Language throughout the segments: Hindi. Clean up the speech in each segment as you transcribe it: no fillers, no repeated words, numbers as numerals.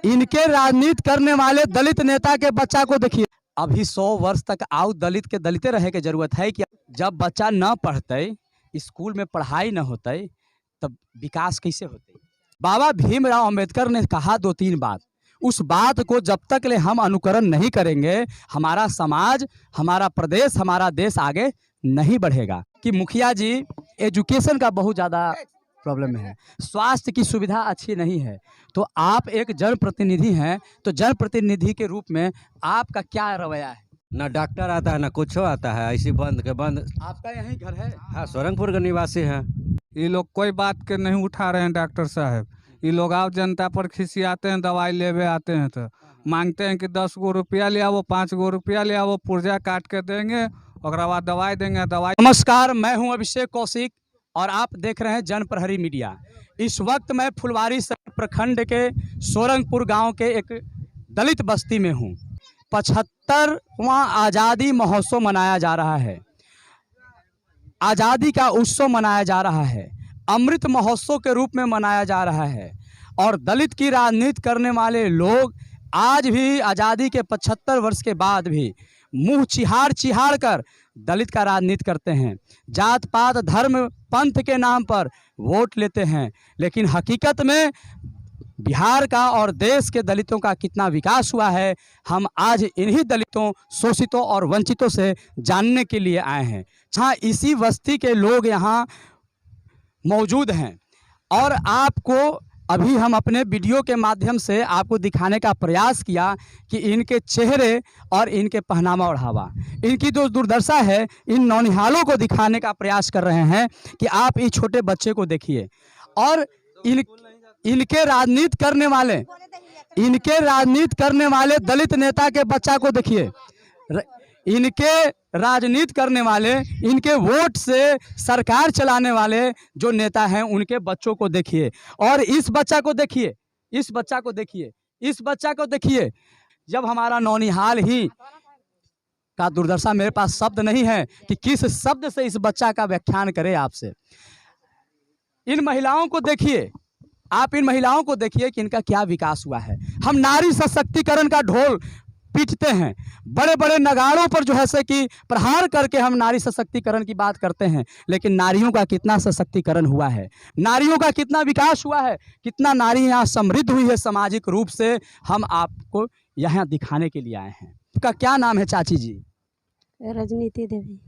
इनके राजनीति करने वाले दलित नेता के बच्चा को देखिए। अभी 100 वर्ष तक आउ दलित के दलिते रहे के जरूरत है कि जब बच्चा न पढ़ते, स्कूल में पढ़ाई न होते, तब विकास कैसे होते। बाबा भीमराव अंबेडकर ने कहा 2-3 बात, उस बात को जब तक ले हम अनुकरण नहीं करेंगे, हमारा समाज, हमारा प्रदेश, हमारा देश आगे नहीं बढ़ेगा। कि मुखिया जी एजुकेशन का बहुत ज़्यादा प्रॉब्लम है, स्वास्थ्य की सुविधा अच्छी नहीं है, तो आप एक जनप्रतिनिधि हैं, तो जनप्रतिनिधि के रूप में आपका क्या रवैया है? ना डॉक्टर आता है ना कुछ आता है, ऐसी बंद के बंद। आपका यही घर है? हाँ, सोरंगपुर के निवासी हैं। ये लोग कोई बात के नहीं उठा रहे हैं डॉक्टर साहब। ये लोग आप जनता पर खिसियाते हैं, दवाई लेवे आते हैं तो मांगते हैं कि 10 गो रुपया ले आओ, 5 गो रुपया ले आओ, पुर्जा काट के देंगे और बाद दवाई देंगे। दवाई। नमस्कार, मैं हूं अभिषेक कौशिक और आप देख रहे हैं जनप्रहरी मीडिया। इस वक्त मैं फुलवारी प्रखंड के सोरंगपुर गांव के एक दलित बस्ती में हूं। 75वां आज़ादी महोत्सव मनाया जा रहा है, आज़ादी का उत्सव मनाया जा रहा है, अमृत महोत्सव के रूप में मनाया जा रहा है। और दलित की राजनीति करने वाले लोग आज भी आज़ादी के 75 वर्ष के बाद भी मुंह चिहाड़ कर दलित का राजनीति करते हैं। जात पात धर्म पंथ के नाम पर वोट लेते हैं, लेकिन हकीकत में बिहार का और देश के दलितों का कितना विकास हुआ है, हम आज इन्हीं दलितों, शोषितों और वंचितों से जानने के लिए आए हैं। जहाँ इसी बस्ती के लोग यहाँ मौजूद हैं और आपको अभी हम अपने वीडियो के माध्यम से आपको दिखाने का प्रयास किया कि इनके चेहरे और इनके पहनावा ओढ़ावा, इनकी जो दुर्दशा है, इन नौनिहालों को दिखाने का प्रयास कर रहे हैं कि आप इस छोटे बच्चे को देखिए। और इनके राजनीति करने वाले दलित नेता के बच्चा को देखिए। इनके राजनीति करने वाले, इनके वोट से सरकार चलाने वाले जो नेता हैं, उनके बच्चों को देखिए। और इस बच्चा को देखिए, इस बच्चा को देखिए, इस बच्चा को देखिए। जब हमारा नौनिहाल ही का दुर्दशा, मेरे पास शब्द नहीं है कि किस शब्द से इस बच्चा का व्याख्यान करें आपसे। इन महिलाओं को देखिए, आप इन महिलाओं को देखिए कि इनका क्या विकास हुआ है। हम नारी सशक्तिकरण का ढोल पीटते हैं, बड़े बड़े नगाड़ों पर जो है से कि प्रहार करके हम नारी सशक्तिकरण की बात करते हैं, लेकिन नारियों का कितना सशक्तिकरण हुआ है, नारियों का कितना विकास हुआ है, कितना नारी यहाँ समृद्ध हुई है सामाजिक रूप से, हम आपको यहाँ दिखाने के लिए आए हैं। आपका क्या नाम है चाची जी? रजनीति देवी।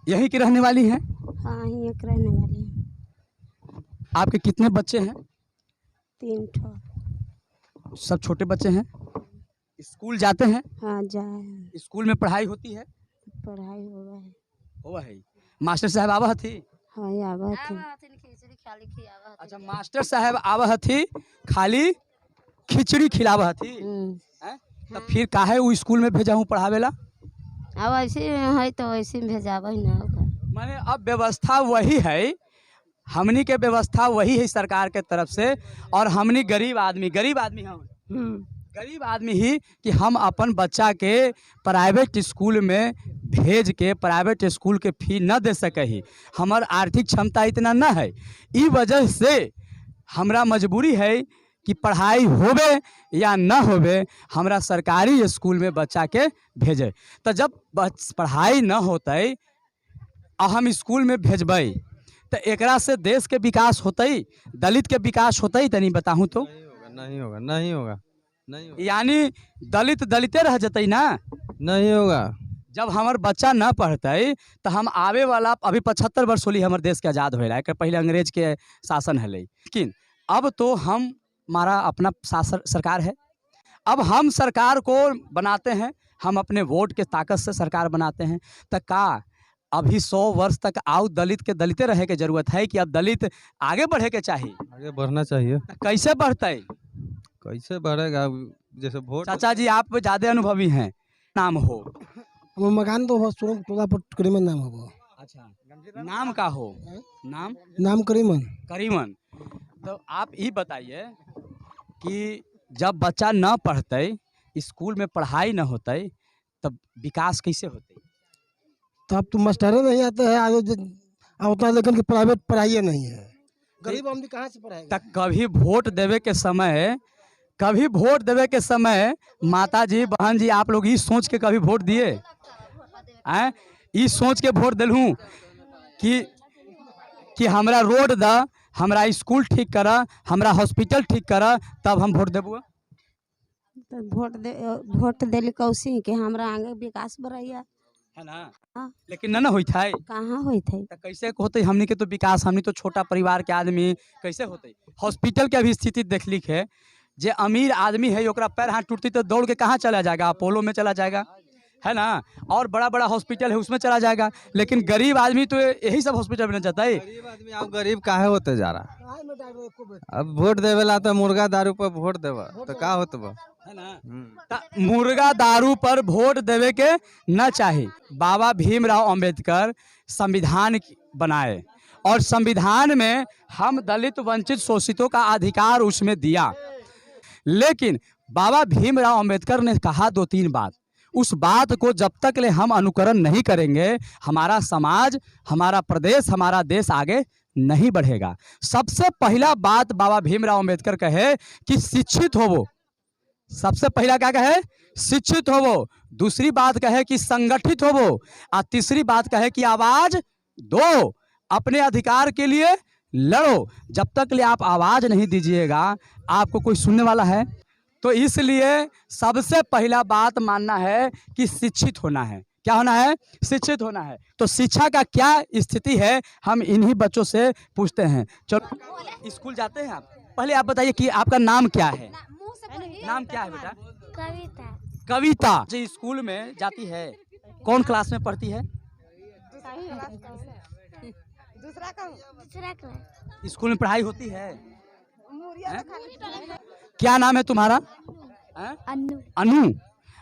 यहीं की रहने वाली हैं? हाँ, यहीं एक रहने वाली है। आपके कितने बच्चे हैं? 3 ठो। सब छोटे बच्चे हैं? स्कूल जाते हैं? हाँ, जाए। स्कूल में पढ़ाई होती है? पढ़ाई हुआ है। मास्टर साहब आवा थी? हाँ, आवा थी। अच्छा, मास्टर साहब आवा थी, खाली खिचड़ी खिलावा थी। तो फिर काहे वो स्कूल में भेजा हूँ पढ़ावेला? अब ऐसे है तो ऐसे भेजावा ही ना। माने अब व्यवस्था वही है, हमनी के व्यवस्था वही है सरकार के तरफ से, और हमनी गरीब आदमी हम गरीब आदमी ही कि हम अपन बच्चा के प्राइवेट स्कूल में भेज के प्राइवेट स्कूल के फी न दे सके ही, हमार आर्थिक क्षमता इतना न है। इस वजह से हमरा मजबूरी है कि पढ़ाई होवे या न होवे, हमरा सरकारी स्कूल में बच्चा के भेजे। तो जब पढ़ाई न होते और हम स्कूल में भेजबै तो एकरा से देश के विकास होते, दलित के विकास होते? तनी बताऊँ तो नहीं होगा। यानी दलित दलिते रह जते ना? नहीं होगा। जब हमार बच्चा न पढ़ते तो हम आवे वाला, अभी 75 वर्ष होली हमारे देश के आज़ाद होला, पहले अंग्रेज के शासन है, लेकिन अब तो हमारा अपना सरकार है। अब हम सरकार को बनाते हैं, हम अपने वोट के ताकत से सरकार बनाते हैं। तो का अभी 100 वर्ष तक आउ दलित के दलिते रहे के जरूरत है कि अब दलित आगे बढ़े के चाहिए? आगे बढ़ना चाहिए। कैसे बढ़ते? कैसे बढ़ेगा? जैसे वोट। चाचा जी आप ज़्यादा अनुभवी हैं, नाम हो? मकान तो टोला पर करीमन नाम हो। अच्छा, नाम का हो? नाम करीमन। तो आप ये बताइए कि जब बच्चा न पढ़ते, स्कूल में पढ़ाई न होते, तब विकास कैसे होते? तब तो मास्टरें नहीं आते हैं आगे उतना, लेकिन प्राइवेट पढ़ाई नहीं है, गरीब आदमी कहाँ से पढ़ाएगा? तक कभी वोट देवे के समय कभी वोट देवे के समय माता जी बहन जी आप लोग ई सोच के कभी वोट दिए हैं? ई सोच के वोट दिलूँ कि हमरा रोड द, हमरा स्कूल ठीक कर, हमरा हॉस्पिटल ठीक कर, तब हम वोट देबू। तो वोट दिली कौसी कि हमरा आगे विकास बढ़ैया है ना? हाँ। लेकिन न होत है। कहाँ होत है? तो कैसे होते हमनी के तो विकास, हमनी तो छोटा परिवार के आदमी कैसे होते? हॉस्पिटल के अभी स्थिति देख लिख है, जे अमीर आदमी है ओकरा पैर हाथ टूटती तो दौड़ के कहाँ चला जाएगा? अपोलो में चला जाएगा, है ना? और बड़ा बड़ा हॉस्पिटल है उसमें चला जाएगा। लेकिन गरीब आदमी तो यही सब हॉस्पिटल में जाता है। गरीब आदमी अब गरीब काहे होते जा रहा? अब वोट देवेला तो मुर्गा दारू पर वोट देवा तो का होत बा? है ना? मुर्गा दारू पर वोट देवे के न चाही। बाबा भीमराव अंबेडकर संविधान बनाए और संविधान में हम दलित वंचित शोषितों का अधिकार उसमें दिया। लेकिन बाबा भीमराव अंबेडकर ने कहा 2-3 बात, उस बात को जब तक ले हम अनुकरण नहीं करेंगे हमारा समाज, हमारा प्रदेश, हमारा देश आगे नहीं बढ़ेगा। सबसे पहला बात बाबा भीमराव अंबेडकर कहे कि शिक्षित होवो। सबसे पहला क्या कहे? शिक्षित होवो। दूसरी बात कहे कि संगठित होवो और तीसरी बात कहे कि आवाज दो, अपने अधिकार के लिए लड़ो। जब तक ले आप आवाज नहीं दीजिएगा आपको कोई सुनने वाला है? तो इसलिए सबसे पहला बात मानना है कि शिक्षित होना है। क्या होना है? शिक्षित होना है। तो शिक्षा का क्या स्थिति है हम इन्हीं बच्चों से पूछते हैं। चलो स्कूल जाते हैं आप? पहले आप बताइए कि आपका नाम क्या है? नाम क्या है बेटा? कविता। कविता जी स्कूल में जाती है, कौन क्लास में पढ़ती है? दूसरा क्लास। स्कूल में पढ़ाई होती है? क्या नाम है तुम्हारा? अन्नू। अनु।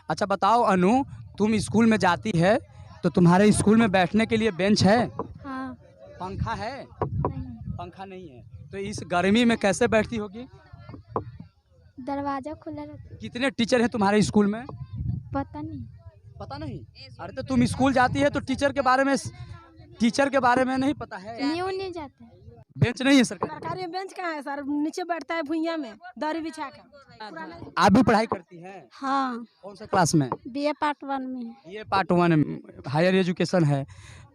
अच्छा बताओ अनु, तुम स्कूल में जाती है तो तुम्हारे स्कूल में बैठने के लिए बेंच है? हाँ। पंखा है? नहीं। पंखा नहीं है तो इस गर्मी में कैसे बैठती होगी? दरवाजा खुला रहता। कितने टीचर हैं तुम्हारे स्कूल में? पता नहीं। पता नहीं? अरे तो तुम स्कूल जाती है तो टीचर के बारे में नहीं पता है? नहीं जाता। बेंच नहीं है सरकार? सरकारी बेंच कहाँ है सर? नीचे बैठता है भुइयां में दरी बिछा कर। आप भी पढ़ाई करती हैं? हाँ। कौन सा क्लास में? BA पार्ट 1 में। ये पार्ट 1 हायर एजुकेशन है।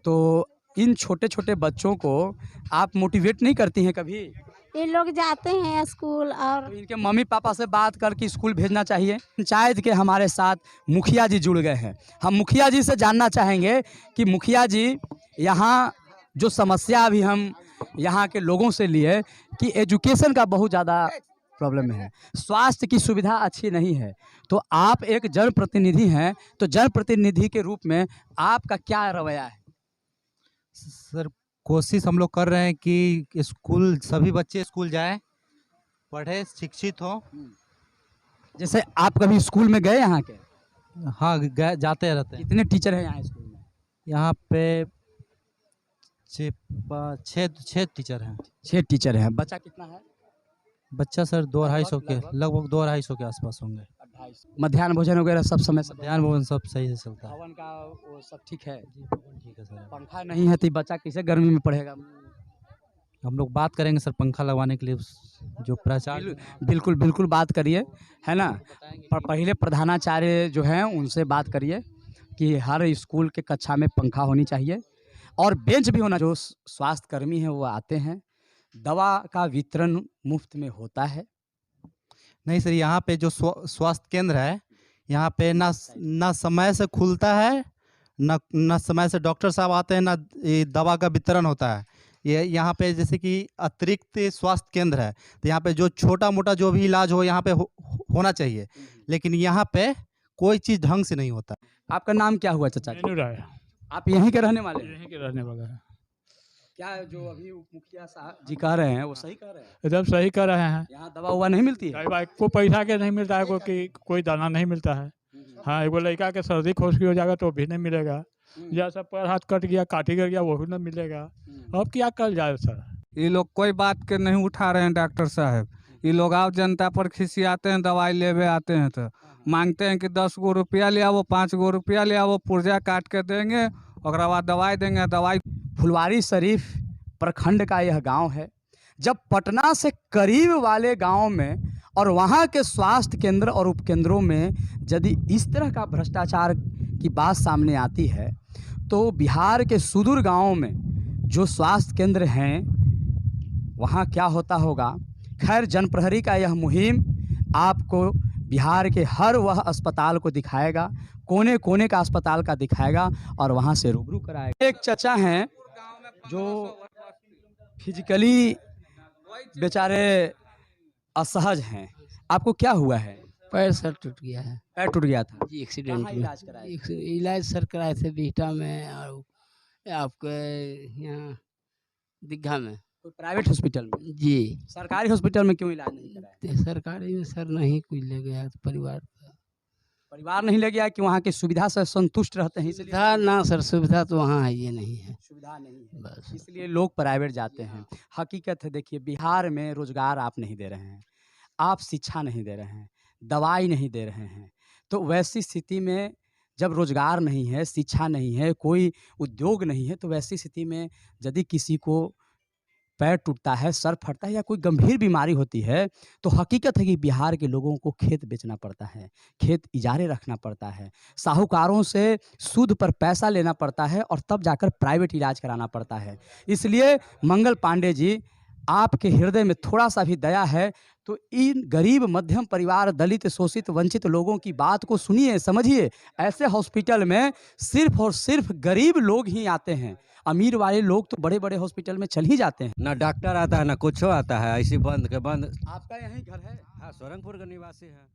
तो इन छोटे छोटे बच्चों को आप मोटिवेट नहीं करती हैं कभी? ये लोग जाते हैं स्कूल और तो इनके मम्मी पापा से बात करके स्कूल भेजना चाहिए। पंचायत के हमारे साथ मुखिया जी जुड़ गए हैं। हम मुखिया जी से जानना चाहेंगे कि मुखिया जी यहाँ जो समस्या अभी हम यहाँ के लोगों से लिए कि एजुकेशन का बहुत ज़्यादा प्रॉब्लम है, स्वास्थ्य की सुविधा अच्छी नहीं है। तो आप एक जनप्रतिनिधि हैं, तो जनप्रतिनिधि के रूप में आपका क्या रवैया है? सर कोशिश हम लोग कर रहे हैं कि स्कूल सभी बच्चे स्कूल जाएं, पढ़े, शिक्षित हो। जैसे आप कभी स्कूल में गए यहाँ के? हाँ जाते रहते हैं। कितने टीचर हैं यहाँ स्कूल में? यहाँ पे 6 टीचर हैं। 6 टीचर हैं। बच्चा कितना है? बच्चा सर 2-250 के लगभग 2-250 के आसपास होंगे। मध्याह्न भोजन वगैरह सब समय से? ध्यान भवन सब सही से चलता है। भवन का वो सब ठीक है? ठीक है सर। पंखा नहीं है तो बच्चा कैसे गर्मी में पढ़ेगा? हम लोग बात करेंगे सर पंखा लगवाने के लिए जो प्रचार। बिल्कुल बिल्कुल बात करिए, है ना? पर पहले प्रधानाचार्य जो हैं उनसे बात करिए कि हर स्कूल के कक्षा में पंखा होनी चाहिए और बेंच भी होना। जो स्वास्थ्य कर्मी हैं वो आते हैं, दवा का वितरण मुफ्त में होता है। नहीं सर, यहाँ पे जो स्वास्थ्य केंद्र है यहाँ पे ना समय से खुलता है, ना समय से डॉक्टर साहब आते हैं, ना दवा का वितरण होता है। ये यहाँ पे जैसे कि अतिरिक्त स्वास्थ्य केंद्र है तो यहाँ पे जो छोटा मोटा जो भी इलाज हो यहाँ पे होना चाहिए, लेकिन यहाँ पे कोई चीज़ ढंग से नहीं होता। आपका नाम क्या हुआ चाचा जी? राय। आप यहीं के रहने वाले हैं? यहीं के रहने वाला है। क्या जो अभी मुखिया साहब जी कह रहे हैं वो सही कह रहे हैं? एकदम सही कर रहे हैं। यहाँ दवा हुआ नहीं मिलती है? कई बार को पैसा के नहीं मिलता है, कोई दाना नहीं मिलता है। हाँ, एगो लड़का के सर्दी खोसकी हो जाएगा तो भी नहीं मिलेगा, जैसा पैर हाथ कट गया, काटी गिर गया, वो भी नहीं मिलेगा। अब क्या कर जाए सर? ये लोग कोई बात के नहीं उठा रहे हैं डॉक्टर साहब। ये लोग आप जनता पर खिसियाते हैं, दवाई लेवे आते हैं तो मांगते हैं कि 10 गो रुपया ले आओ, 5 गो रुपया ले आओ, पुर्जा काट के देंगे और बाद दवाई देंगे। दवाई फुलवारी शरीफ प्रखंड का यह गांव है। जब पटना से करीब वाले गांव में और वहाँ के स्वास्थ्य केंद्र और उपकेंद्रों में यदि इस तरह का भ्रष्टाचार की बात सामने आती है तो बिहार के सुदूर गांवों में जो स्वास्थ्य केंद्र हैं वहाँ क्या होता होगा। खैर, जनप्रहरी का यह मुहिम आपको बिहार के हर वह अस्पताल को दिखाएगा, कोने कोने का अस्पताल का दिखाएगा और वहाँ से रूबरू कराएगा। एक चचा हैं जो फिजिकली बेचारे असहज हैं। आपको क्या हुआ है? पैर सर टूट गया है पैर टूट गया था जी, एक्सीडेंट कहाँ में। इलाज कराए? इलाज सर कराए थे बिहटा में और आपके यहाँ दीघा में। कोई प्राइवेट हॉस्पिटल में? जी, सरकारी हॉस्पिटल में क्यों इलाज नहीं कराया? तो सरकारी में सर नहीं कोई ले गया तो परिवार नहीं ले गया कि वहाँ की सुविधा से संतुष्ट रहते हैं इसलिए? सुविधा ना सर, सुविधा तो वहाँ है ये नहीं है, सुविधा नहीं है बस। इसलिए लोग प्राइवेट जाते हैं। हकीकत है, देखिए बिहार में रोजगार आप नहीं दे रहे हैं, आप शिक्षा नहीं दे रहे हैं, दवाई नहीं दे रहे हैं, तो वैसी स्थिति में जब रोजगार नहीं है, शिक्षा नहीं है, कोई उद्योग नहीं है, तो वैसी स्थिति में यदि किसी को पैर टूटता है, सर फटता है या कोई गंभीर बीमारी होती है तो हकीकत है कि बिहार के लोगों को खेत बेचना पड़ता है, खेत इजारे रखना पड़ता है, साहूकारों से सूद पर पैसा लेना पड़ता है और तब जाकर प्राइवेट इलाज कराना पड़ता है। इसलिए मंगल पांडे जी, आपके हृदय में थोड़ा सा भी दया है तो इन गरीब मध्यम परिवार, दलित, शोषित, वंचित लोगों की बात को सुनिए, समझिए। ऐसे हॉस्पिटल में सिर्फ और सिर्फ गरीब लोग ही आते हैं, अमीर वाले लोग तो बड़े बड़े हॉस्पिटल में चल ही जाते हैं। ना डॉक्टर आता है ना कुछ आता है, ऐसी बंद के बंद। आपका यही घर है? हाँ, सोरंगपुर का निवासी है।